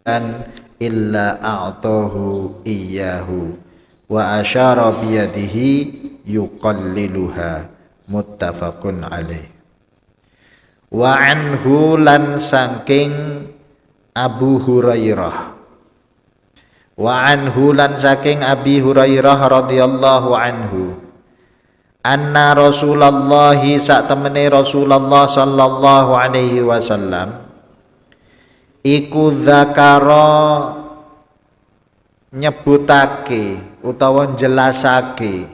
an illa a'tahu iyyahu wa asyara biyadihi yuqalliluha muttafaqun alaih. Wa anhu lan saking Abu Hurairah, wa anhu lan saking Abi Hurairah radhiyallahu anhu, anna Rasulullah sak temene Rasulullah sallallahu alaihi wasallam iku dzakara nyebutake utawa jelasake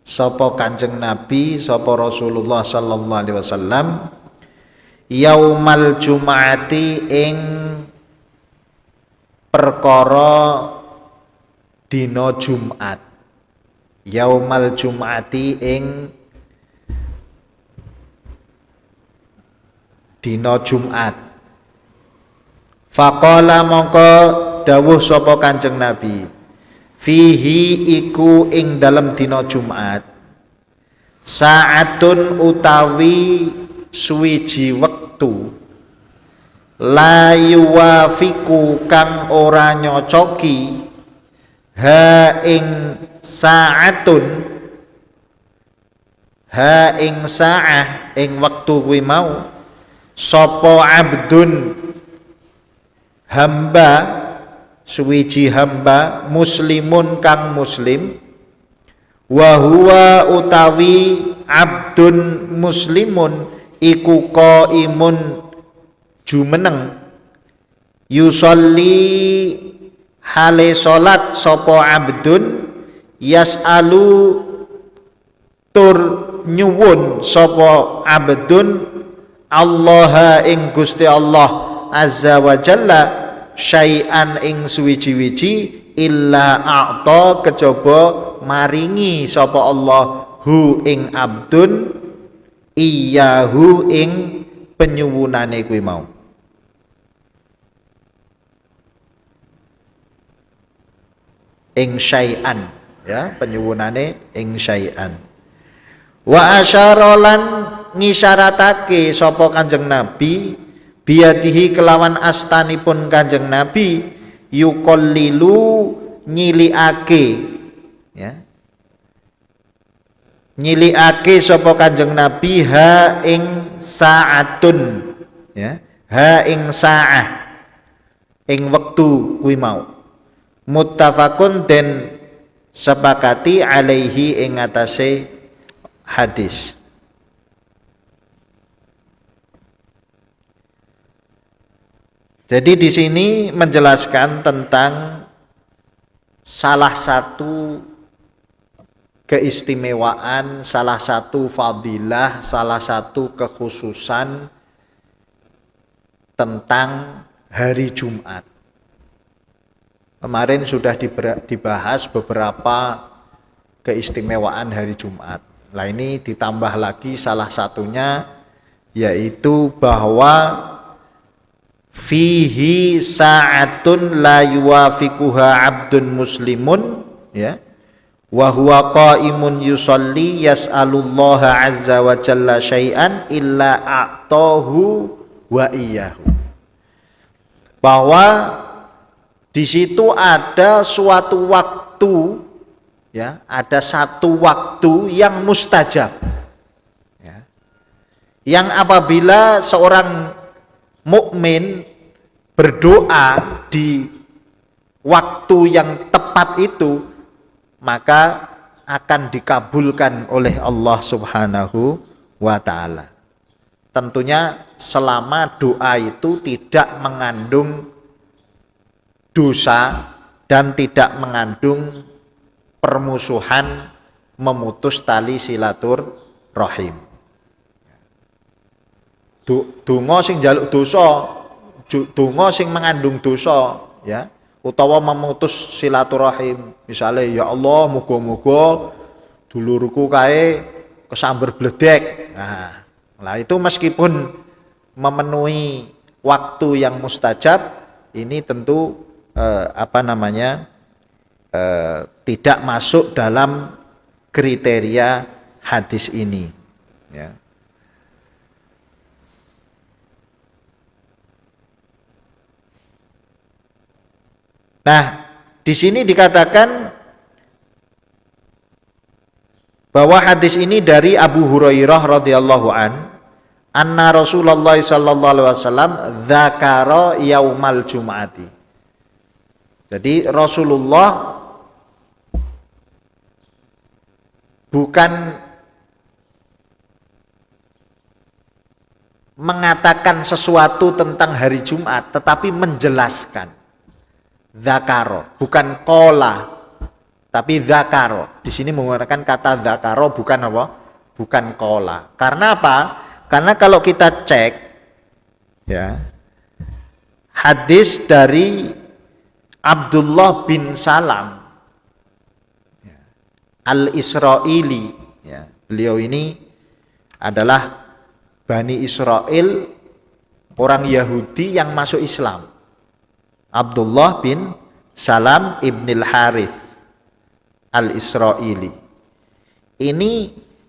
sapa Kanjeng Nabi sapa Rasulullah sallallahu alaihi wasallam yaumal jumu'ati ing perkara dina Jumat, yaumal jumu'ati ing dina Jumat. Faqala mongko dawuh sapa Kanjeng Nabi, fihi iku ing dalem dina Jumat, saatun utawi suwiji wektu, la yuwafiku kang ora nyocoki, ha ing saatun, ha ing saah ing wektu kuwi mau, sapa abdun hamba, suwiji hamba, muslimun kang muslim, wa huwa utawi abdun muslimun iku qaimun jumeneng, yusolli hale salat sapa abdun, yas'alu tur nyuwun sapa abdun, Allah ing Gusti Allah azza wa jalla, syai'an ing suwiji-wiji, illa a'ta kejaba maringi sapa Allah hu ing abdun, iyahu ing penyuwunane kuwi mau. Ing syai'an, ya, penyuwunane ing syai'an. Wa asyarolan ngisyaratake sapa Kanjeng Nabi biadihi kelawan astanipun Kanjeng Nabi, yuqallilu nyiliake, ya, nyiliake sapa Kanjeng Nabi ha ing saatun, ya, ha ing saah ing wektu kuwi mau, muttafaqun den sepakati alaihi ing atase hadis. Jadi di sini menjelaskan tentang salah satu keistimewaan, salah satu fadilah, salah satu kekhususan tentang hari Jumat. Kemarin sudah dibahas beberapa keistimewaan hari Jumat. Nah, ini ditambah lagi salah satunya, yaitu bahwa fihi sa'atun la yuwafiquha abdun muslimun, ya, wa huwa qaimun yusolli yas'alullaha azza wa jalla syai'an illa a'tahu wa iyyahu. Bahwa di situ ada suatu waktu, ya, ada satu waktu yang mustajab, ya, yang apabila seorang mukmin berdoa di waktu yang tepat itu, maka akan dikabulkan oleh Allah Subhanahu wa ta'ala. Tentunya selama doa itu tidak mengandung dosa dan tidak mengandung permusuhan, memutus tali silaturahim. Donga sing njaluk dosa, donga sing mengandung dosa, ya, utawa memutus silaturahim. Misalnya, ya Allah, muga-muga dulurku kae kesamber bledek. Nah, itu meskipun memenuhi waktu yang mustajab, ini tentu tidak masuk dalam kriteria hadis ini, ya. Nah, di sini dikatakan bahwa hadis ini dari Abu Hurairah radhiyallahu anna Rasulullah sallallahu alaihi wasallam dzakara yaumal jum'ati. Jadi Rasulullah bukan mengatakan sesuatu tentang hari Jumat, tetapi menjelaskan. Dzakaro, bukan kola, tapi dzakaro. Di sini menggunakan kata dzakaro, bukan apa? Bukan kola. Karena apa? Karena kalau kita cek, ya, hadis dari Abdullah bin Salam Al-Israili, ya, beliau ini adalah Bani Israel, orang Yahudi yang masuk Islam. Abdullah bin Salam ibnil Harith Al-Israili. Ini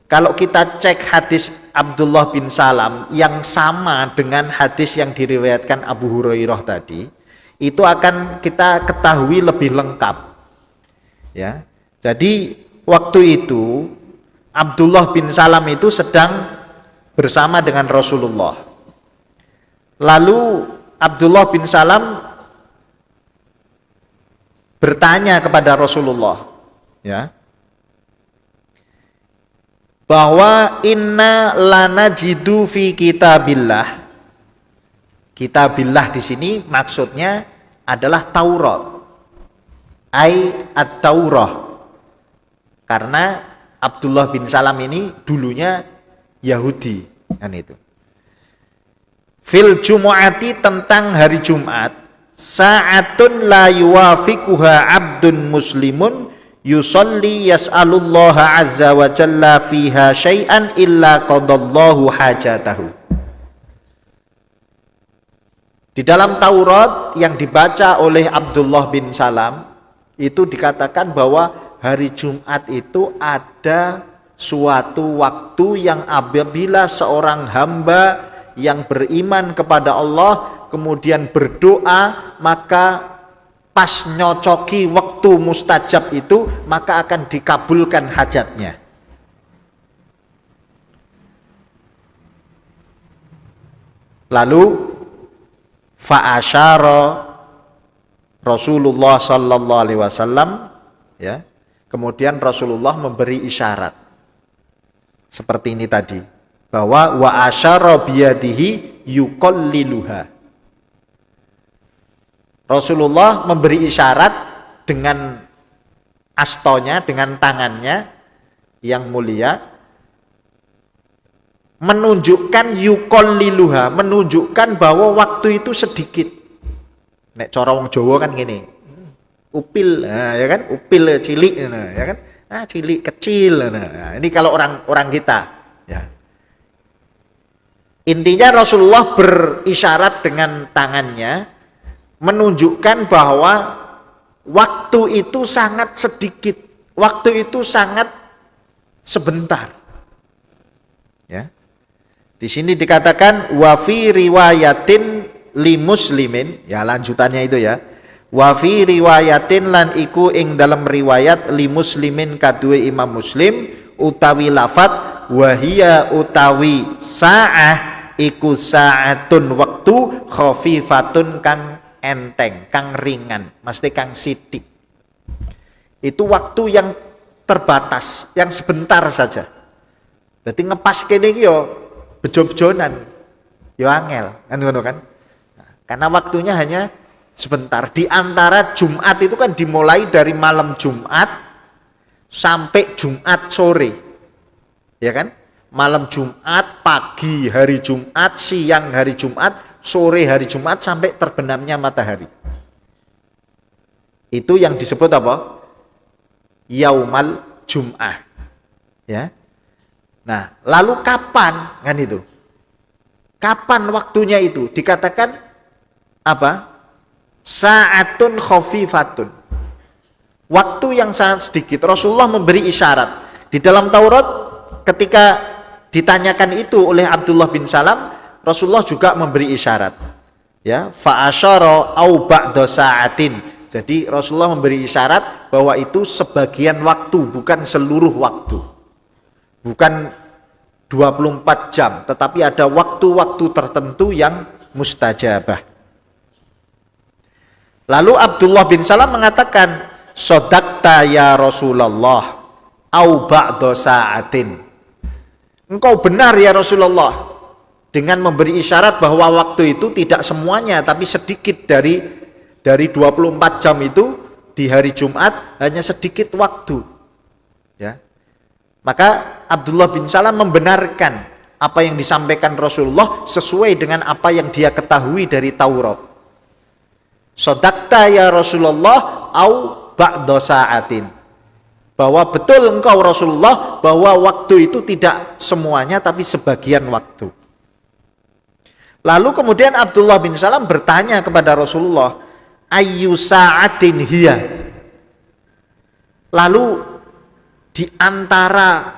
kalau kita cek hadis Abdullah bin Salam yang sama dengan hadis yang diriwayatkan Abu Hurairah tadi, itu akan kita ketahui lebih lengkap. Ya. Jadi waktu itu Abdullah bin Salam itu sedang bersama dengan Rasulullah. Lalu Abdullah bin Salam bertanya kepada Rasulullah, ya, bahwa inna lana jidu fi kitabillah. Kitabillah di sini maksudnya adalah Taurat, at-Taurah. Karena Abdullah bin Salam ini dulunya Yahudi, kan itu. Fil Jumu'ati, tentang hari Jumat, sa'atun la yuwafiquha abdun muslimun yusalli yas'alullaha azza wa jalla fiha syai'an illa qadallahu hajatahu. Di dalam Taurat yang dibaca oleh Abdullah bin Salam itu dikatakan bahwa hari Jumat itu ada suatu waktu yang apabila seorang hamba yang beriman kepada Allah kemudian berdoa, maka pas nyocoki waktu mustajab itu, maka akan dikabulkan hajatnya. Lalu fa'asyara Rasulullah sallallahu alaihi wasallam, ya, kemudian Rasulullah memberi isyarat seperti ini tadi, bahwa wa asyara biyadihi yuqalliluha. Rasulullah memberi isyarat dengan astonya, dengan tangannya yang mulia, menunjukkan yuqalliluha, menunjukkan bahwa waktu itu sedikit. Nek cara wong Jawa kan gini, upil, nah, ya kan, upil cilik, nah, ya kan, cilik kecil. Nah, ini kalau orang kita, ya. Intinya Rasulullah berisyarat dengan tangannya menunjukkan bahwa waktu itu sangat sedikit, waktu itu sangat sebentar. Ya. Di sini dikatakan wa fi riwayatin li muslimin, ya lanjutannya itu ya. Wa fi riwayatin lan iku ing dalam riwayat li muslimin kaduwe Imam Muslim utawi lafat wahia utawi sa'ah iku sa'atun waktu khafifatun kang enteng, kang ringan, mesti kang sidik. Itu waktu yang terbatas, yang sebentar saja. Jadi ngepas kene iki yo bejo-bejonan, yo angel, kan ngono kan? Nah, karena waktunya hanya sebentar. Di antara Jumat itu kan dimulai dari malam Jumat sampai Jumat sore, ya kan? Malam Jumat, pagi hari Jumat, siang hari Jumat, sore hari Jumat sampai terbenamnya matahari. Itu yang disebut apa? Yaumal Jum'ah. Ya. Nah, lalu kapan kan itu? Kapan waktunya itu? Dikatakan apa? Sa'atun khafifatun. Waktu yang sangat sedikit. Rasulullah memberi isyarat. Di dalam Taurat ketika ditanyakan itu oleh Abdullah bin Salam, Rasulullah juga memberi isyarat. Ya, fa asyara au ba'da sa'atin. Jadi Rasulullah memberi isyarat bahwa itu sebagian waktu, bukan seluruh waktu. Bukan 24 jam, tetapi ada waktu-waktu tertentu yang mustajabah. Lalu Abdullah bin Salam mengatakan, "Shadaqta ya Rasulullah, au ba'da sa'atin." Engkau benar ya Rasulullah, dengan memberi isyarat bahwa waktu itu tidak semuanya, tapi sedikit dari 24 jam itu di hari Jumat hanya sedikit waktu. Ya. Maka Abdullah bin Salam membenarkan apa yang disampaikan Rasulullah sesuai dengan apa yang dia ketahui dari Taurat. Shadaqta ya Rasulullah au ba'da sa'atin. Bahwa betul engkau Rasulullah bahwa waktu itu tidak semuanya tapi sebagian waktu. Lalu kemudian Abdullah bin Salam bertanya kepada Rasulullah, ayyu sa'atin hiya? Lalu di antara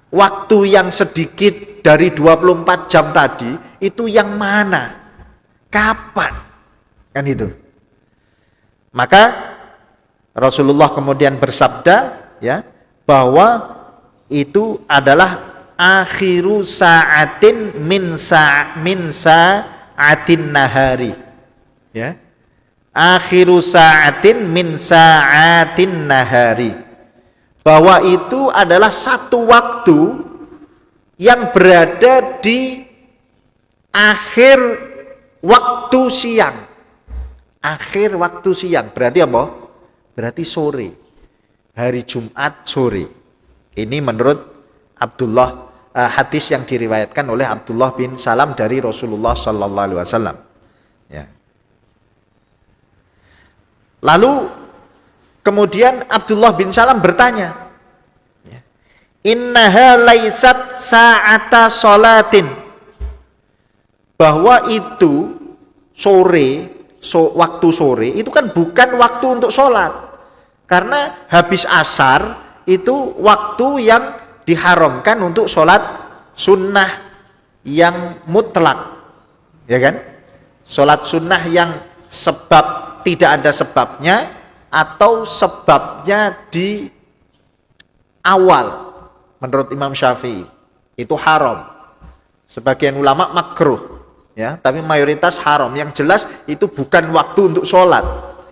waktu yang sedikit dari 24 jam tadi itu yang mana? Kapan? Kan itu. Maka Rasulullah kemudian bersabda ya bahwa itu adalah akhiru sa'atin min sa'atin nahari. Ya. Akhiru sa'atin min sa'atin nahari. Bahwa itu adalah satu waktu yang berada di akhir waktu siang. Akhir waktu siang berarti apa? Berarti sore, hari Jumat sore. Ini menurut Abdullah, hadis yang diriwayatkan oleh Abdullah bin Salam dari Rasulullah Sallallahu Alaihi Wasallam. Ya. Lalu kemudian Abdullah bin Salam bertanya, innaha laisat sa'ata sholatin, bahwa itu sore, waktu sore itu kan bukan waktu untuk sholat, karena habis asar itu waktu yang diharamkan untuk sholat sunnah yang mutlak, ya kan? Sholat sunnah yang sebab tidak ada sebabnya atau sebabnya di awal, menurut Imam Syafi'i itu haram. Sebagian ulama makruh, ya, tapi mayoritas haram. Yang jelas itu bukan waktu untuk sholat,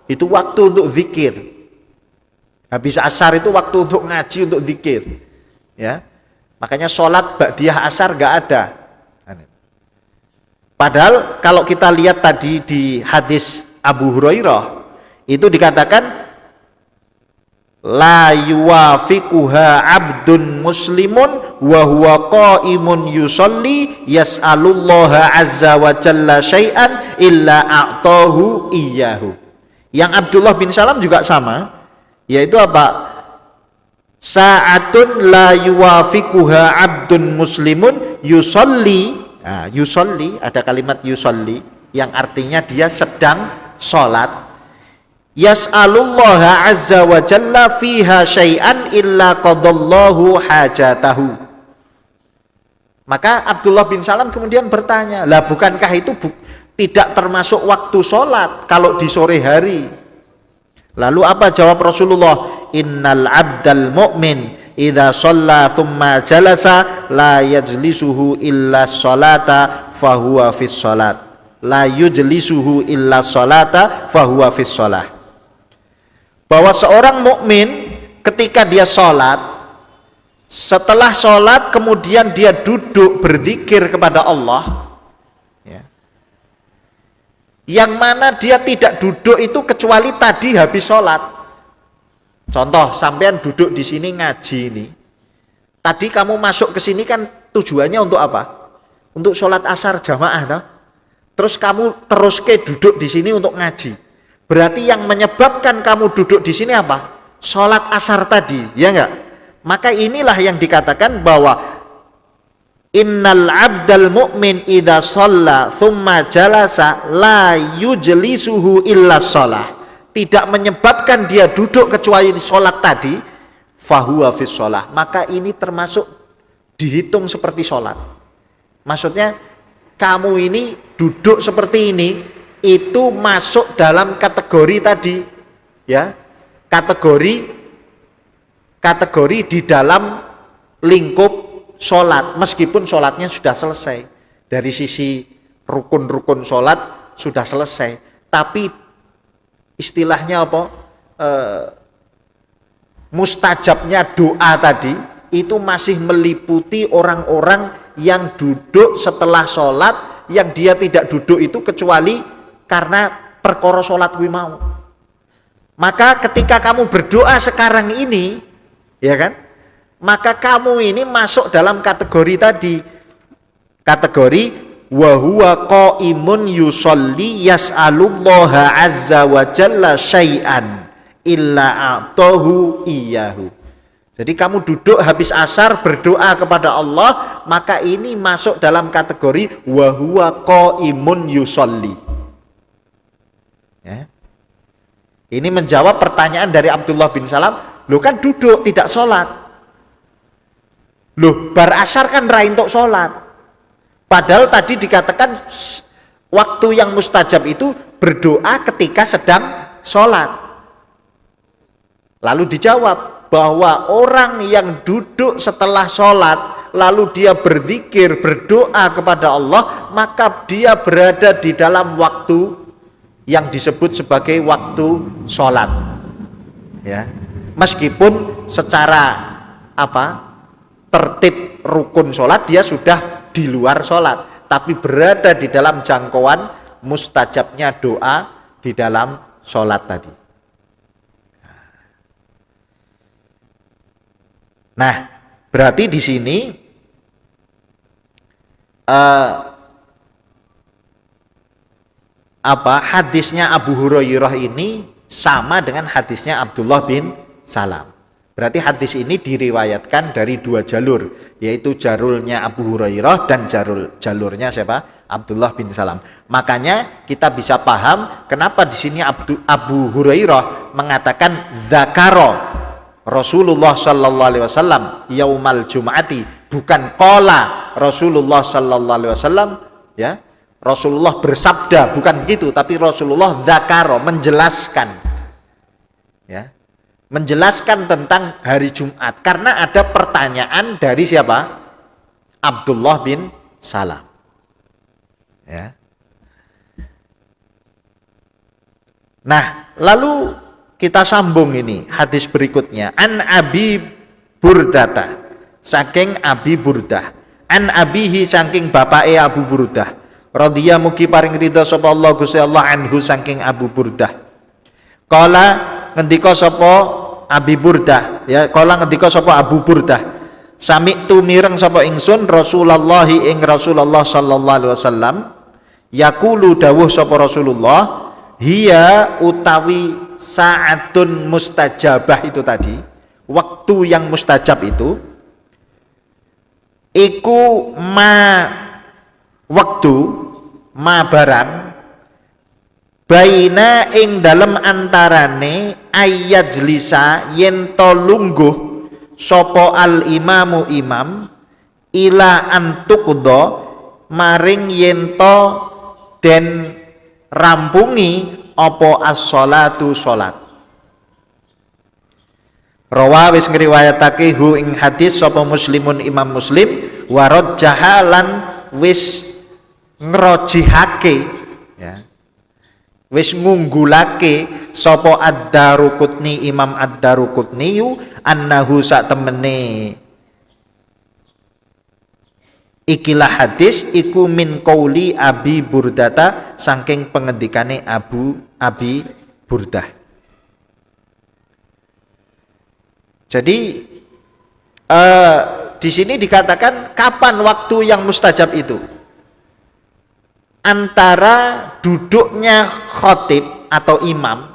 itu waktu untuk zikir. Habis asar itu waktu untuk ngaji, untuk zikir, ya. Makanya sholat ba'diyah asar gak ada. Padahal kalau kita lihat tadi di hadis Abu Hurairah itu dikatakan la yuwafiquha abdun muslimun wa huwa qaimun yusalli yas'alullaha azza wa jalla syai'an illa a'tahu iyyahu. Yang Abdullah bin Salam juga sama, yaitu apa? Sa'atun la yuwafiquha abdun muslimun yusalli. Nah, yusalli, ada kalimat yusalli yang artinya dia sedang sholat, yas'alullaha azza wa jalla fiha syai'an illa qadallahu hajatahu. Maka Abdullah bin Salam kemudian bertanya, lah bukankah itu tidak termasuk waktu sholat kalau di sore hari? Lalu apa jawab Rasulullah? Innal abdal mu'min idza shalla thumma jalasa la yajlisuhu illa sholata fahuwa fis sholat. La yujlisuhu illa sholata fahuwa fis sholah. Bahwa seorang mukmin ketika dia sholat, setelah sholat kemudian dia duduk berzikir kepada Allah, ya, yang mana dia tidak duduk itu kecuali tadi habis sholat. Contoh, sampean duduk di sini ngaji ini, tadi kamu masuk ke sini kan tujuannya untuk apa? Untuk sholat asar jamaah, toh? Terus kamu terus duduk di sini untuk ngaji. Berarti yang menyebabkan kamu duduk di sini apa? Sholat asar tadi, ya enggak? Maka inilah yang dikatakan bahwa innal abdal mu'min idza shalla thumma jalasa la yujlisuhu illa shalah. Tidak menyebabkan dia duduk kecuali di sholat tadi, fahuwa fis shalah. Maka ini termasuk dihitung seperti sholat. Maksudnya kamu ini duduk seperti ini itu masuk dalam kategori tadi ya, kategori di dalam lingkup sholat, meskipun sholatnya sudah selesai dari sisi rukun-rukun sholat sudah selesai, tapi istilahnya apa, mustajabnya doa tadi itu masih meliputi orang-orang yang duduk setelah sholat, yang dia tidak duduk itu kecuali karena perkara sholat kuwi mau. Maka ketika kamu berdoa sekarang ini, ya kan, maka kamu ini masuk dalam kategori tadi, kategori wa huwa qaimun yusolli yas'alullaha azza wa jalla syai'an illa a'tahu iyyahu. Jadi kamu duduk habis asar berdoa kepada Allah, maka ini masuk dalam kategori wa huwa qaimun yusolli. Ya. Ini menjawab pertanyaan dari Abdullah bin Salam, lo kan duduk tidak sholat, loh bar asar kan ra entuk sholat, padahal tadi dikatakan waktu yang mustajab itu berdoa ketika sedang sholat. Lalu dijawab bahwa orang yang duduk setelah sholat lalu dia berzikir, berdoa kepada Allah, maka dia berada di dalam waktu yang disebut sebagai waktu sholat, ya, meskipun secara tertib rukun sholat dia sudah di luar sholat, tapi berada di dalam jangkauan mustajabnya doa di dalam sholat tadi. Nah, berarti di sini hadisnya Abu Hurairah ini sama dengan hadisnya Abdullah bin Salam. Berarti hadis ini diriwayatkan dari dua jalur, yaitu jalurnya Abu Hurairah dan jalurnya siapa? Abdullah bin Salam. Makanya kita bisa paham kenapa di sini Abu Hurairah mengatakan dzakara Rasulullah sallallahu alaihi wasallam yaumal jum'ati, bukan qala Rasulullah sallallahu alaihi wasallam, ya. Rasulullah bersabda, bukan begitu, tapi Rasulullah dzakara, menjelaskan, ya, menjelaskan tentang hari Jumat karena ada pertanyaan dari siapa? Abdullah bin Salam, ya. Nah, lalu kita sambung ini hadis berikutnya, an Abi Burdata, saking Abi Burdah, an abihi saking bapake Abu Burdah, radhiya mugi paring ridha sapa Allah Gusti Allah anhu saking Abu Burdah. Kala ngendika sapa Abi Burdah, ya, kala ngendika sapa Abu Burdah, sami'tu mireng sapa ingsun Rasulullah ing Rasulullah sallallahu alaihi wasallam, yaqulu dawuh sapa Rasulullah, hiya utawi sa'atun mustajabah itu tadi, waktu yang mustajab itu, iku waktu ma barang baina ing dalem antarane ayajlisa yen to lungguh sapa al imamu imam ila antuqdo maring yen to den rampungi apa as-sholatu sholat. Rawa wis ngriwayatake hu ing hadis sapa Muslimun Imam Muslim, warad jahalan wis ngrojihake, ya, wis ngunggulake sapa Ad-Daruqutni Imam Ad-Daruqutni annahu sak temene ikilah hadis iku min qauli Abi Burdata, saking pengendikane Abi Burdah. Jadi di sini dikatakan kapan waktu yang mustajab itu? Antara duduknya khotib atau imam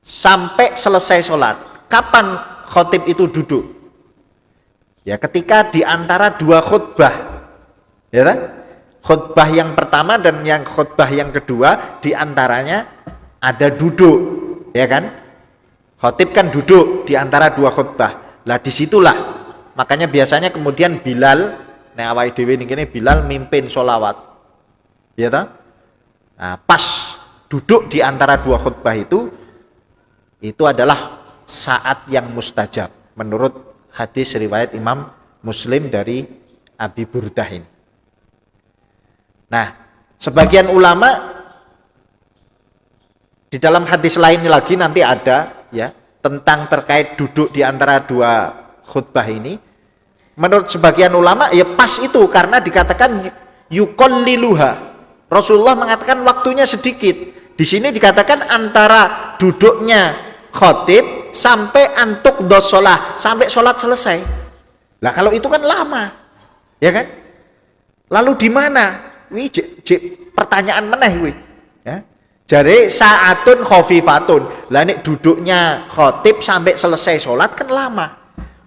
sampai selesai sholat. Kapan khotib itu duduk? Ya, ketika di antara dua khutbah, ya kan? Khutbah yang pertama dan yang khutbah yang kedua, di antaranya ada duduk, ya kan? Khotib kan duduk di antara dua khutbah. Lah disitulah, makanya biasanya kemudian Bilal, nah awake dhewe niki Bilal mimpin sholawat, ya kan? Nah, pas duduk di antara dua khutbah itu, itu adalah saat yang mustajab menurut hadis riwayat Imam Muslim dari Abi Burdah ini. Nah, sebagian ulama di dalam hadis lain lagi nanti ada ya tentang terkait duduk di antara dua khutbah ini. Menurut sebagian ulama ya pas itu karena dikatakan yuqalliluha. Rasulullah mengatakan waktunya sedikit. Di sini dikatakan antara duduknya khatib sampai antuk dosolah, sampai sholat selesai. Lah kalau itu kan lama, ya kan? Lalu di mana? Wih, pertanyaan meneh wih. Ya. Jadi saatun khofifatun. Lah nek duduknya khatib sampai selesai sholat kan lama.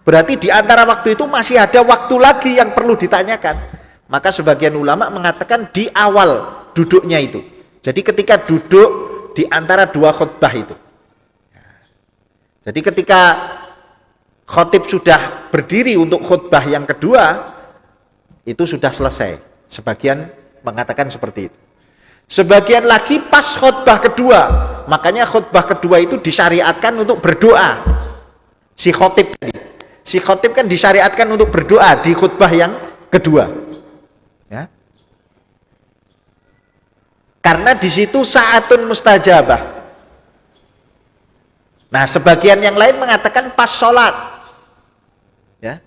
Berarti di antara waktu itu masih ada waktu lagi yang perlu ditanyakan. Maka sebagian ulama mengatakan di awal duduknya itu. Jadi ketika duduk di antara dua khutbah itu. Jadi ketika khatib sudah berdiri untuk khutbah yang kedua, itu sudah selesai. Sebagian mengatakan seperti itu. Sebagian lagi pas khutbah kedua, makanya khutbah kedua itu disyariatkan untuk berdoa. Si khatib tadi. Si khatib kan disyariatkan untuk berdoa di khutbah yang kedua. Ya. Karena di situ saatun mustajabah. Nah, sebagian yang lain mengatakan pas sholat. Ya.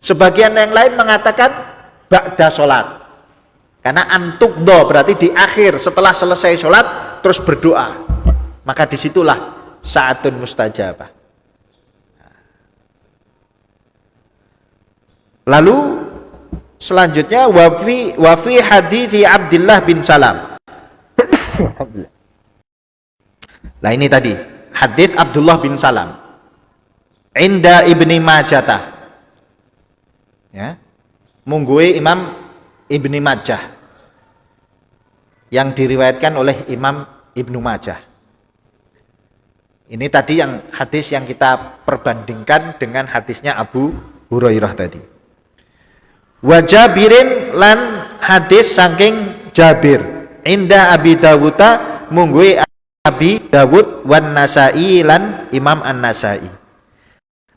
Sebagian yang lain mengatakan ba'da sholat. Karena antukdo berarti di akhir setelah selesai sholat terus berdoa. Maka disitulah saatun mustajabah. Lalu selanjutnya wafi hadithi Abdullah bin Salam. Nah ini tadi hadits Abdullah bin Salam. Inda Ibni Majah. Ya. Munggui Imam Ibni Majah. Yang diriwayatkan oleh Imam Ibnu Majah. Ini tadi yang hadis yang kita perbandingkan dengan hadisnya Abu Hurairah tadi. Wa Jabirin lan hadis saking Jabir inda Abi Dawuda munggui Abi Dawud wan Nasai lan Imam An-Nasai.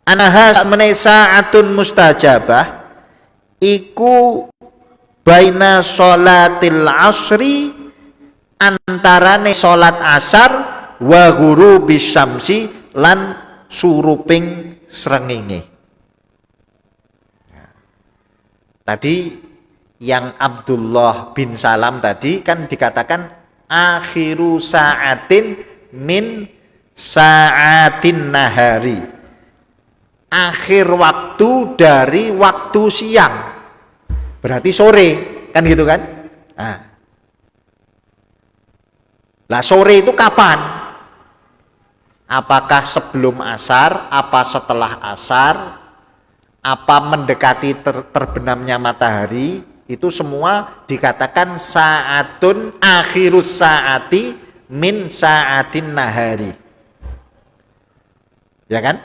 Anaha menai saatun mustajabah iku baina sholatil asri antarane sholat asar wa ghurubis syamsi lan suruping srengenge. Tadi yang Abdullah bin Salam tadi kan dikatakan akhiru sa'atin min sa'atin nahari. Akhir waktu dari waktu siang. Berarti sore, kan gitu kan? Nah, sore itu kapan? Apakah sebelum asar, apa setelah asar? Apa mendekati terbenamnya matahari, itu semua dikatakan saatun akhirus saati min saatin nahari. Ya kan?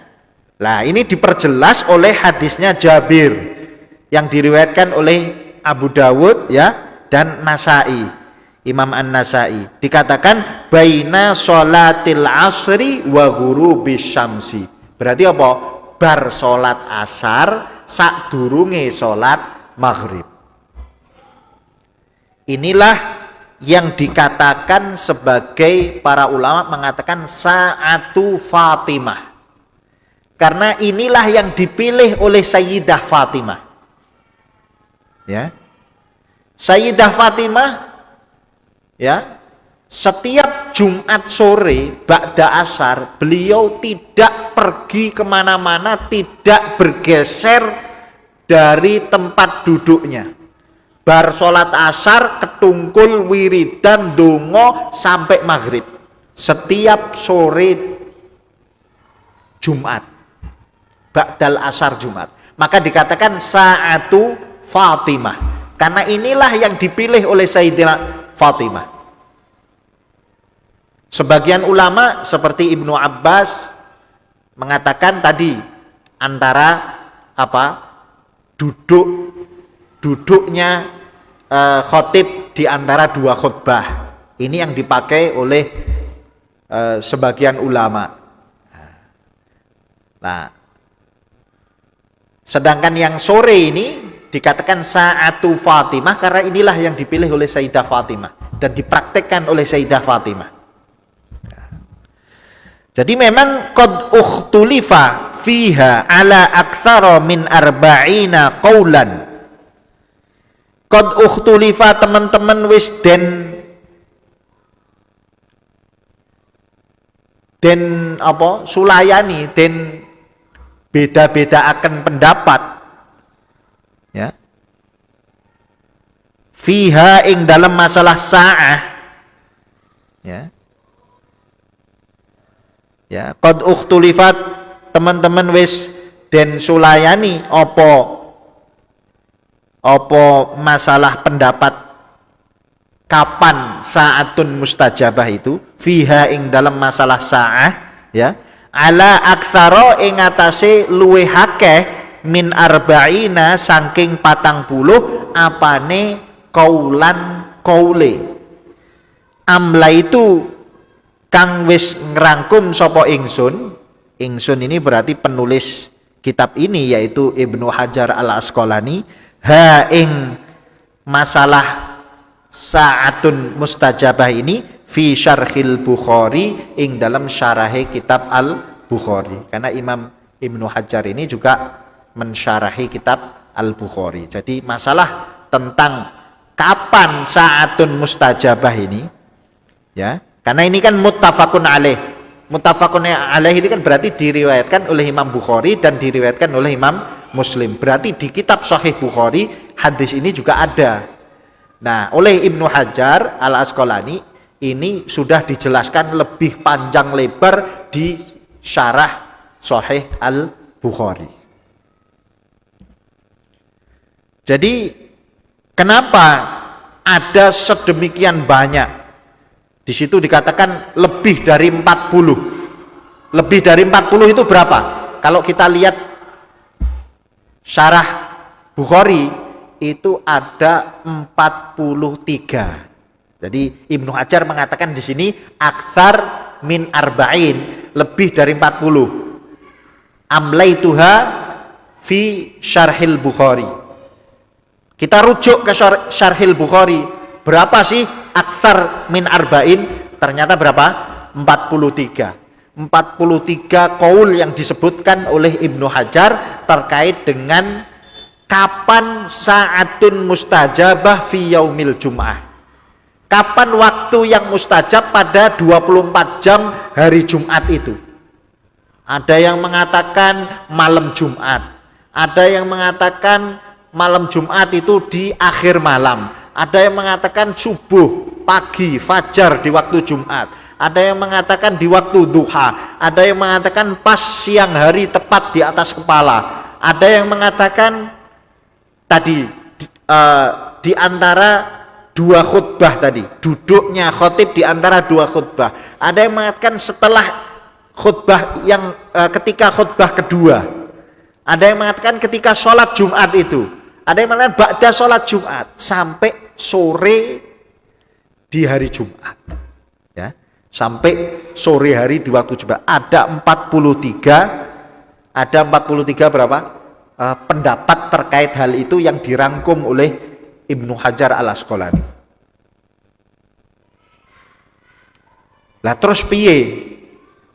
Nah, ini diperjelas oleh hadisnya Jabir yang diriwayatkan oleh Abu Dawud ya dan Nasai, Imam An-Nasai. Dikatakan baina sholatil asri wa ghurubis syamsi. Berarti apa? Bar sholat asar sakdurunge sholat maghrib. Inilah yang dikatakan sebagai para ulama mengatakan saatu Fatimah. Karena inilah yang dipilih oleh Sayyidah Fatimah. Ya. Sayyidah Fatimah ya, setiap Jumat sore ba'da asar beliau tidak pergi kemana-mana, tidak bergeser dari tempat duduknya. Bar sholat asar ketungkul wiridan dongo sampai maghrib setiap sore Jumat, ba'dal asar Jumat. Maka dikatakan saatu Fatimah karena inilah yang dipilih oleh Sayyidah Fatimah. Sebagian ulama seperti Ibnu Abbas mengatakan tadi antara duduknya khatib di antara dua khutbah. Ini yang dipakai oleh sebagian ulama. Nah, sedangkan yang sore ini dikatakan Sa'atu Fatimah karena inilah yang dipilih oleh Sayyidah Fatimah dan dipraktekkan oleh Sayyidah Fatimah. Jadi memang qad ukhtulifa fiha ala aktsara min arba'ina qaulan. Qad ukhtulifa teman-teman wis den apa sulayani den beda-beda akan pendapat ya fiha ing dalam masalah sa'ah ya qad ukhtulifat teman-teman wis den sulayani apa masalah pendapat kapan saatun mustajabah itu fiha ing dalam masalah sa'ah ya ala aktsara ing atase luwih akeh min arba'ina saking 40 apane kaulan kaule amla itu kang wis ngrangkum sapa ingsun ini berarti penulis kitab ini yaitu Ibnu Hajar Al-Asqalani ha ing masalah sa'atun mustajabah ini fi syarhil Bukhari ing dalam syarahe kitab Al-Bukhari karena Imam Ibnu Hajar ini juga mensyarahi kitab Al-Bukhari. Jadi masalah tentang kapan sa'atun mustajabah ini ya karena ini kan muttafaqun alaih. Muttafaqun alaih ini kan berarti diriwayatkan oleh Imam Bukhari dan diriwayatkan oleh Imam Muslim. Berarti di kitab Sahih Bukhari hadis ini juga ada. Nah, oleh Ibnu Hajar Al-Asqalani ini sudah dijelaskan lebih panjang lebar di syarah Sahih Al-Bukhari. Jadi kenapa ada sedemikian banyak? Di situ dikatakan lebih dari 40. Lebih dari 40 itu berapa? Kalau kita lihat syarah Bukhari itu ada 43. Jadi Ibnu Hajar mengatakan di sini aktsar min arba'in, lebih dari 40. Amlaituha fi syarhil Bukhari. Kita rujuk ke syarhil Bukhari. Berapa sih aktsar min arba'in? Ternyata berapa? 43. 43 qaul yang disebutkan oleh Ibnu Hajar terkait dengan kapan sa'atun mustajabah fi yaumil jum'ah. Kapan waktu yang mustajab pada 24 jam hari Jumat itu. Ada yang mengatakan malam Jumat. Ada yang mengatakan malam Jumat itu di akhir malam. Ada yang mengatakan subuh, pagi, fajar di waktu Jumat. Ada yang mengatakan di waktu duha. Ada yang mengatakan pas siang hari tepat di atas kepala. Ada yang mengatakan tadi di antara dua khutbah tadi, duduknya khotib di antara dua khutbah. Ada yang mengatakan setelah khutbah yang ketika khutbah kedua. Ada yang mengatakan ketika sholat Jumat itu. Ada yang mengatakan ba'da sholat Jumat sampai sore di hari Jumat. Ya, sampai sore hari di waktu Jumat. Ada 43 berapa? Pendapat terkait hal itu yang dirangkum oleh Ibnu Hajar Al-Asqalani. Lah terus piye?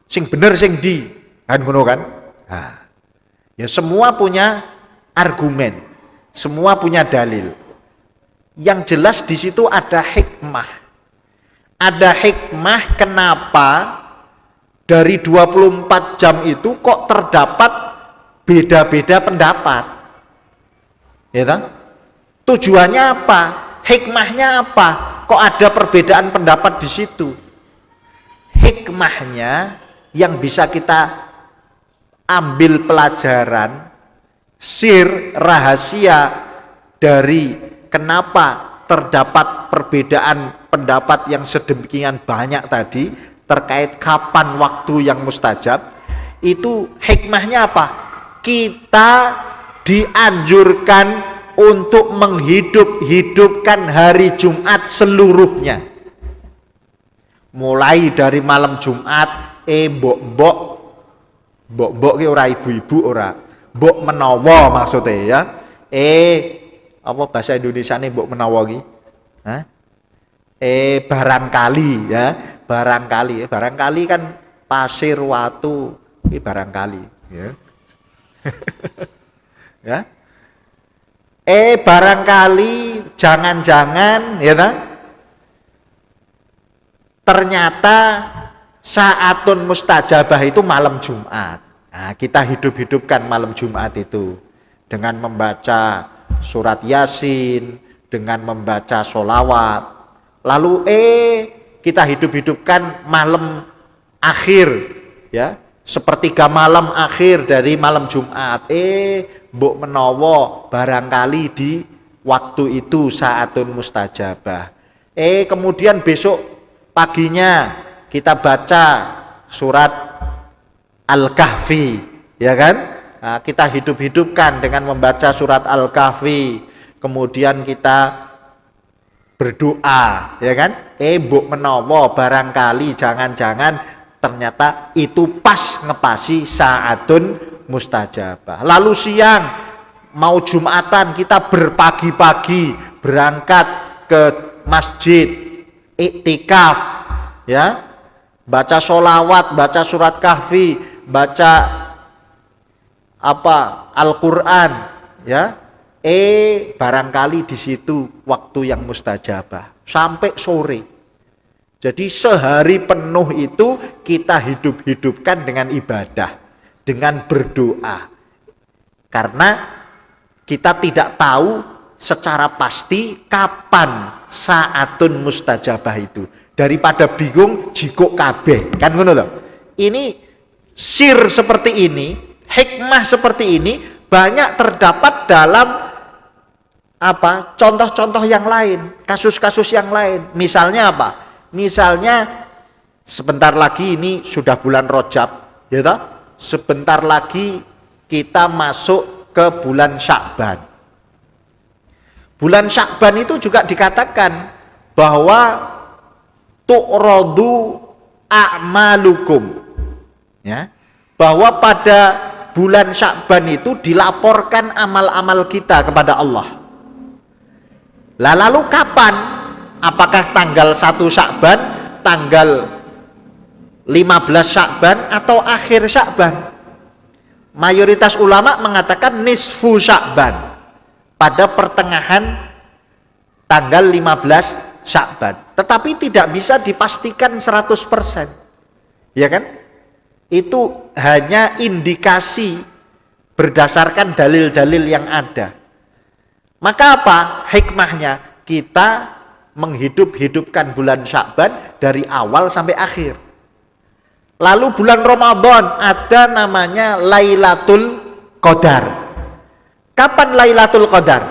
Sing bener sing di kan ngono kan? Nah, ya semua punya argumen, semua punya dalil. Yang jelas di situ ada hikmah. Ada hikmah kenapa dari 24 jam itu kok terdapat beda-beda pendapat. Ya kan? Tujuannya apa? Hikmahnya apa? Kok ada perbedaan pendapat di situ? Hikmahnya yang bisa kita ambil pelajaran, sir rahasia dari kenapa terdapat perbedaan pendapat yang sedemikian banyak tadi terkait kapan waktu yang mustajab, itu hikmahnya apa? Kita dianjurkan untuk menghidupkan hari Jumat seluruhnya. Mulai dari malam Jumat, mbok-mbok Mbok-mbok ki ora ibu-ibu ora. Mbok menawa maksudnya ya. Apa bahasa Indonesiane mbok menawa ki? Hah? Barangkali ya. Barangkali kan pasir, watu, ini barangkali ya. Ya. Barangkali jangan-jangan ya nah, ternyata saatun mustajabah itu malam Jumat. Nah, kita hidup-hidupkan malam Jumat itu dengan membaca surat Yasin, dengan membaca sholawat. Lalu kita hidup-hidupkan malam akhir ya, sepertiga malam akhir dari malam Jumat. Mbok menawa barangkali di waktu itu saatun mustajabah. Kemudian besok paginya kita baca surat Al-Kahfi, ya kan? Nah, kita hidup-hidupkan dengan membaca surat Al-Kahfi. Kemudian kita berdoa, ya kan? Mbok menawa barangkali jangan-jangan ternyata itu pas ngepasi saatun mustajabah. Lalu siang mau Jumatan kita berpagi-pagi berangkat ke masjid iktikaf ya, baca sholawat, baca surat kahfi, baca apa Al-Quran ya. Barangkali di situ waktu yang mustajabah sampai sore. Jadi sehari penuh itu kita hidup-hidupkan dengan ibadah, dengan berdoa. Karena kita tidak tahu secara pasti kapan saatun mustajabah itu. Daripada bingung jikok kabeh, kan ngono lho. Ini sir seperti ini, hikmah seperti ini banyak terdapat dalam apa? Contoh-contoh yang lain, kasus-kasus yang lain. Misalnya apa? Misalnya sebentar lagi ini sudah bulan Rajab, ya toh? Sebentar lagi kita masuk ke bulan Sya'ban. Bulan Sya'ban itu juga dikatakan bahwa tu'radu a'malukum. Ya. Bahwa pada bulan Sya'ban itu dilaporkan amal-amal kita kepada Allah. Lalu kapan? Apakah tanggal 1 Sya'ban, tanggal 15 Sya'ban atau akhir Sya'ban? Mayoritas ulama mengatakan nisfu Sya'ban, pada pertengahan tanggal 15 Sya'ban. Tetapi tidak bisa dipastikan 100%. Ya kan? Itu hanya indikasi berdasarkan dalil-dalil yang ada. Maka apa hikmahnya? Kita menghidup-hidupkan bulan Sya'ban dari awal sampai akhir. Lalu bulan Ramadan ada namanya Lailatul Qadar. Kapan Lailatul Qadar?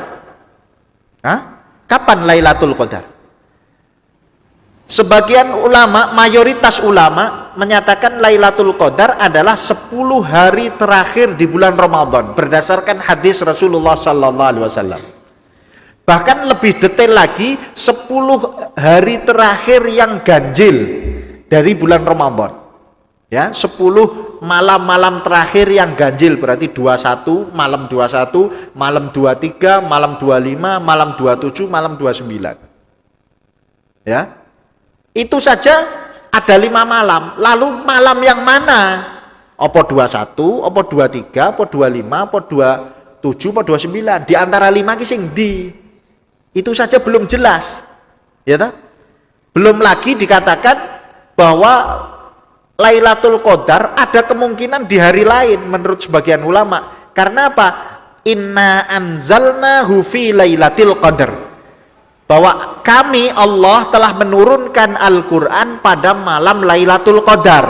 Hah? Kapan Lailatul Qadar? Sebagian ulama, mayoritas ulama menyatakan Lailatul Qadar adalah 10 hari terakhir di bulan Ramadan berdasarkan hadis Rasulullah sallallahu alaihi wasallam. Bahkan lebih detail lagi, 10 hari terakhir yang ganjil dari bulan Ramadan. Ya, 10 malam-malam terakhir yang ganjil, berarti 21, malam 21, malam 23, malam 25, malam 27, malam 29. Ya. Itu saja ada 5 malam. Lalu malam yang mana? Apa 21, apa 23, apa 25, apa 27, apa 29? Di antara 5 ki sing ndi? Itu saja belum jelas. Ya toh? Belum lagi dikatakan bahwa Lailatul Qadar ada kemungkinan di hari lain menurut sebagian ulama. Karena apa? Inna anzalnahu fi Lailatul Qadar. Bahwa kami Allah telah menurunkan Al-Quran pada malam Lailatul Qadar.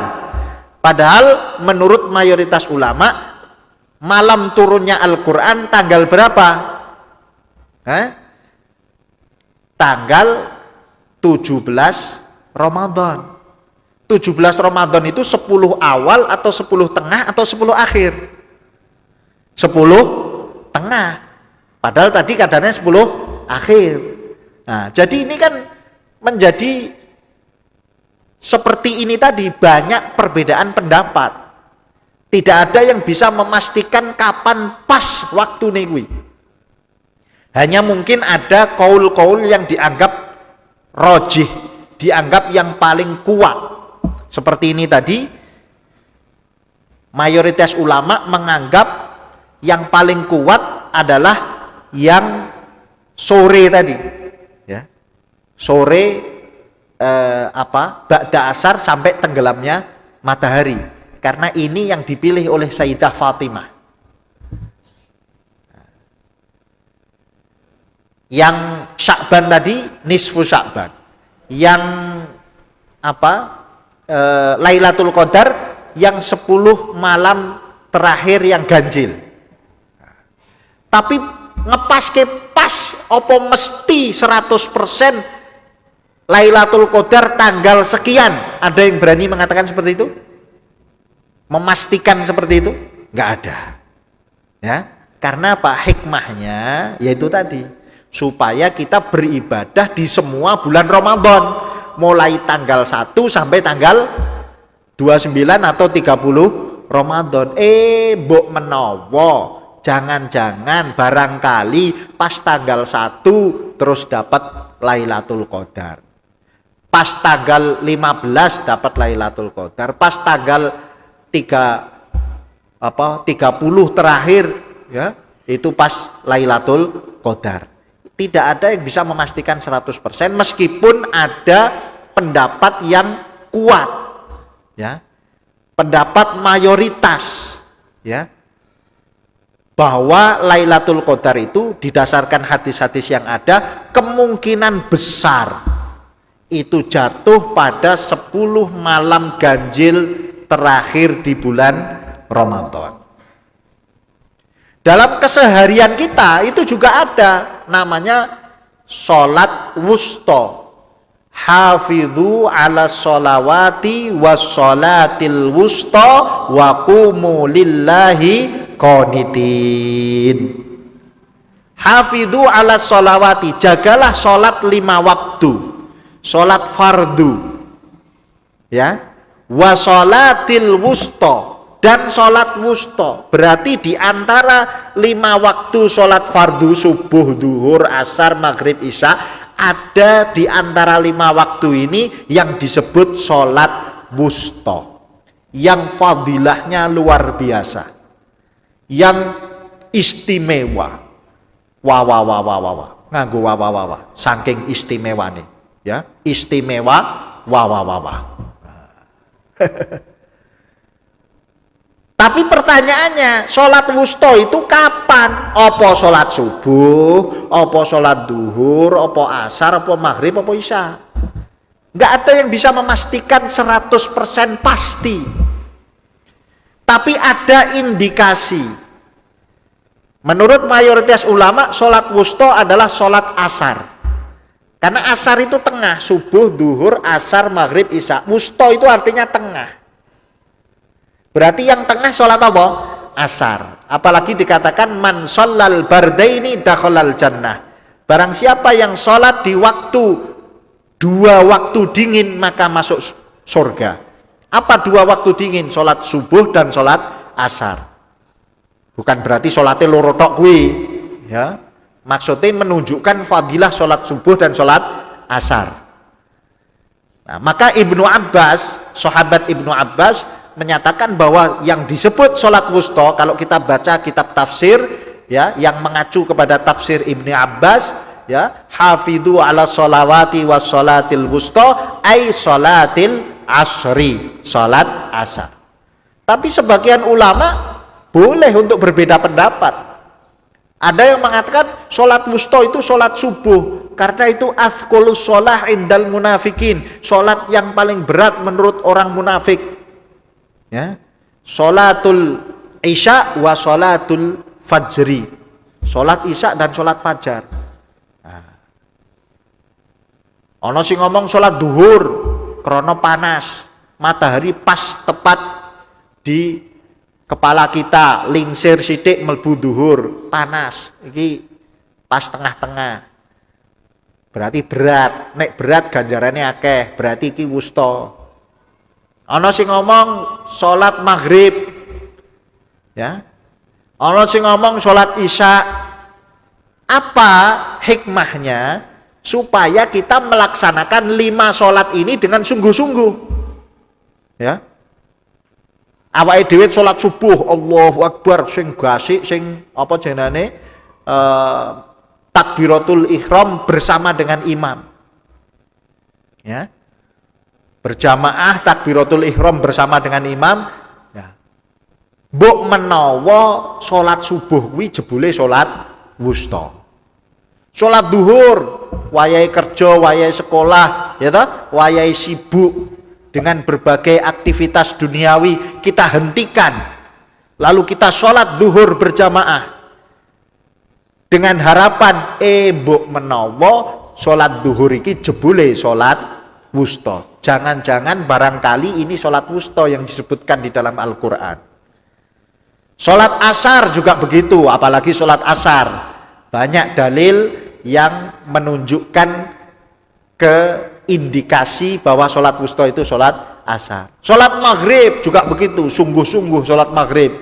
Padahal menurut mayoritas ulama malam turunnya Al-Quran tanggal berapa? Tanggal 17 Ramadan. 17 Ramadan itu 10 awal atau 10 tengah atau 10 akhir? 10 tengah. Padahal tadi kadarnya 10 akhir. Nah, jadi ini kan menjadi seperti ini tadi, banyak perbedaan pendapat. Tidak ada yang bisa memastikan kapan pas waktu kuwi. Hanya mungkin ada kaul-kaul yang dianggap rojih, dianggap yang paling kuat. Seperti ini tadi, mayoritas ulama menganggap yang paling kuat adalah yang sore tadi, ya. Sore ba'da asar sampai tenggelamnya matahari. Karena ini yang dipilih oleh Sayyidah Fatimah. Yang Sya'ban tadi nisfu Sya'ban. Yang Lailatul Qadar yang 10 malam terakhir yang ganjil. Tapi ngepas ke pas opo mesti 100% Lailatul Qadar tanggal sekian. Ada yang berani mengatakan seperti itu? Memastikan seperti itu? Nggak ada. Ya, karena apa? Hikmahnya yaitu tadi, supaya kita beribadah di semua bulan Ramadan, mulai tanggal 1 sampai tanggal 29 atau 30 Ramadan. Mbok menawa jangan-jangan barangkali pas tanggal 1 terus dapat Lailatul Qadar. Pas tanggal 15 dapat Lailatul Qadar. Pas tanggal 30 terakhir, ya, itu pas Lailatul Qadar. Tidak ada yang bisa memastikan 100% meskipun ada pendapat yang kuat, ya, pendapat mayoritas, ya, bahwa Lailatul Qadar itu didasarkan hadis-hadis yang ada kemungkinan besar itu jatuh pada 10 malam ganjil terakhir di bulan Ramadan. Dalam keseharian kita itu juga ada namanya sholat wusta. Hafidhu ala sholawati was sholatil wusta wa qumu lillahi qanitin. Hafidhu ala sholawati, jagalah sholat 5 waktu, sholat fardu, ya, wa sholatil wusta, dan sholat wusta. Berarti di antara 5 waktu sholat fardu, subuh, duhur, asar, maghrib, isya, ada di antara 5 waktu ini yang disebut sholat wusta, yang fadilahnya luar biasa, yang istimewa. Nganggo saking istimewane, ya, istimewa, Tapi pertanyaannya, sholat wusta itu kapan? Apa sholat subuh, apa sholat duhur, apa asar, apa maghrib, apa isya? Nggak ada yang bisa memastikan 100% pasti. Tapi ada indikasi. Menurut mayoritas ulama, sholat wusta adalah sholat asar. Karena asar itu tengah, subuh, duhur, asar, maghrib, isya. Wusta itu artinya tengah. Berarti yang tengah sholat apa? Asar. Apalagi dikatakan man shallal bardaini dakhalal jannah. Barang siapa yang sholat di waktu 2 waktu dingin maka masuk surga. Apa 2 waktu dingin? Sholat subuh dan sholat asar. Bukan berarti sholatnya loro tok kuwi, ya. Maksudnya menunjukkan fadilah sholat subuh dan sholat asar. Nah, maka Ibnu Abbas, sahabat Ibnu Abbas menyatakan bahwa yang disebut sholat wusta, kalau kita baca kitab tafsir, ya, yang mengacu kepada tafsir Ibnu Abbas, ya, hafidhu ala sholawati was sholatil wusta ay sholatil asri, sholat asar. Tapi sebagian ulama boleh untuk berbeda pendapat. Ada yang mengatakan sholat wusta itu sholat subuh, karena itu athqulus sholah indal munafikin, sholat yang paling berat menurut orang munafik, ya. Sholatul isya wa sholatul fajri, sholat isya dan sholat fajar. Nah, ono sing ngomong sholat duhur krono panas, matahari pas tepat di kepala kita, lingsir sidik melbu duhur, panas, iki pas tengah-tengah, berarti berat. Nek berat ganjarannya akeh, berarti iki wusta. Ana sing ngomong sholat maghrib Ya. Ana sing ngomong sholat isya, apa hikmahnya supaya kita melaksanakan 5 sholat ini dengan sungguh-sungguh? Ya. Awake dhewe sholat subuh, Allahu Akbar, sing gasik, sing apa jenenge takbiratul ihram bersama dengan imam. Ya. Berjamaah takbiratul ihram bersama dengan imam. Mbok menawa sholat subuh kuwi jebule sholat wusta. Sholat duhur, wayahe kerja, wayahe sekolah, ya toh, wayahe sibuk dengan berbagai aktivitas duniawi kita hentikan. Lalu kita sholat duhur berjamaah dengan harapan mbok menawa sholat duhur iki jebule sholat wusta. Jangan-jangan barangkali ini sholat wusta yang disebutkan di dalam Al-Quran. Sholat asar juga begitu, apalagi sholat asar. Banyak dalil yang menunjukkan ke indikasi bahwa sholat wusta itu sholat asar. Sholat maghrib juga begitu, sungguh-sungguh sholat maghrib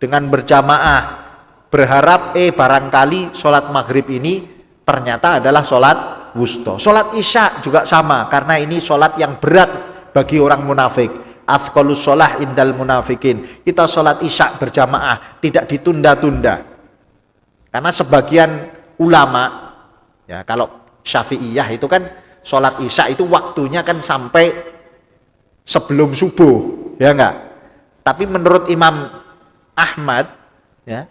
dengan berjamaah, berharap barangkali sholat maghrib ini ternyata adalah sholat wusta. Sholat isya juga sama, karena ini sholat yang berat bagi orang munafik. Afqalus sholah indal munafikin. Kita sholat isya berjamaah, tidak ditunda-tunda. Karena sebagian ulama, ya kalau Syafi'iyah itu kan sholat isya itu waktunya kan sampai sebelum subuh, ya enggak? Tapi menurut Imam Ahmad, ya,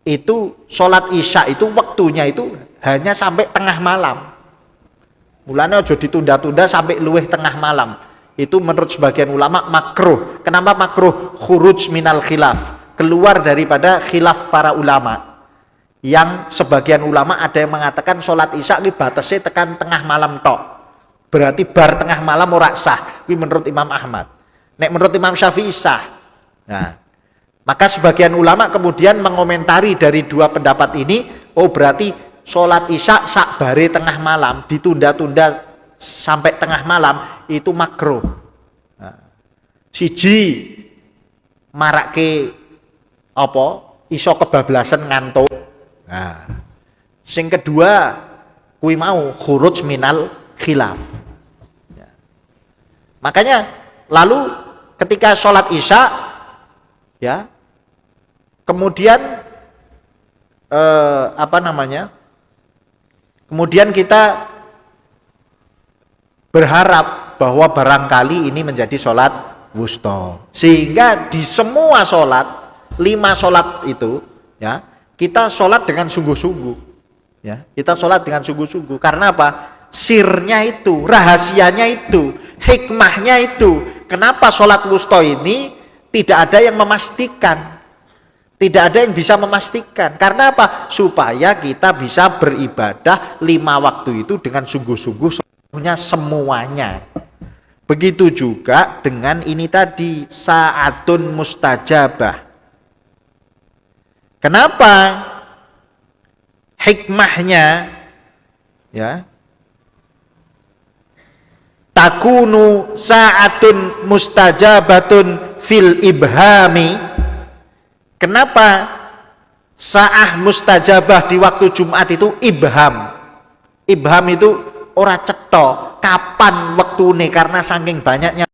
itu sholat isya itu waktunya itu hanya sampai tengah malam. Mulanya aja ditunda-tunda sampai luwih tengah malam. Itu menurut sebagian ulama makruh. Kenapa makruh? Khuruj minal khilaf, keluar daripada khilaf para ulama. Yang sebagian ulama ada yang mengatakan sholat isya ini batasnya tekan tengah malam tok, berarti bar tengah malam ora sah. Ini menurut Imam Ahmad. Nek menurut Imam Syafi'i sah. Nah, maka sebagian ulama kemudian mengomentari dari dua pendapat ini, oh berarti sholat isya sak bare tengah malam, ditunda-tunda sampai tengah malam itu makruh. Nah, siji marake apa iso kebablasan ngantuk. Nah, sing kedua kuwi mau khuruj minal khilaf. Ya. Makanya lalu ketika sholat isya, ya, kemudian kemudian kita berharap bahwa barangkali ini menjadi sholat wusta, sehingga di semua sholat 5 sholat itu, ya, kita sholat dengan sungguh-sungguh, ya, kita sholat dengan sungguh-sungguh. Karena apa? Sirnya itu, rahasianya itu, hikmahnya itu. Kenapa sholat wusta ini tidak ada yang memastikan, tidak ada yang bisa memastikan? Karena apa? Supaya kita bisa beribadah 5 waktu itu dengan sungguh-sungguh semuanya. Begitu juga dengan ini tadi, saatun mustajabah. Kenapa? Hikmahnya, ya, takunu saatun mustajabatun fil ibhami. Kenapa saah mustajabah di waktu Jumat itu ibham? Ibham itu ora cetha kapan wektune, karena saking banyaknya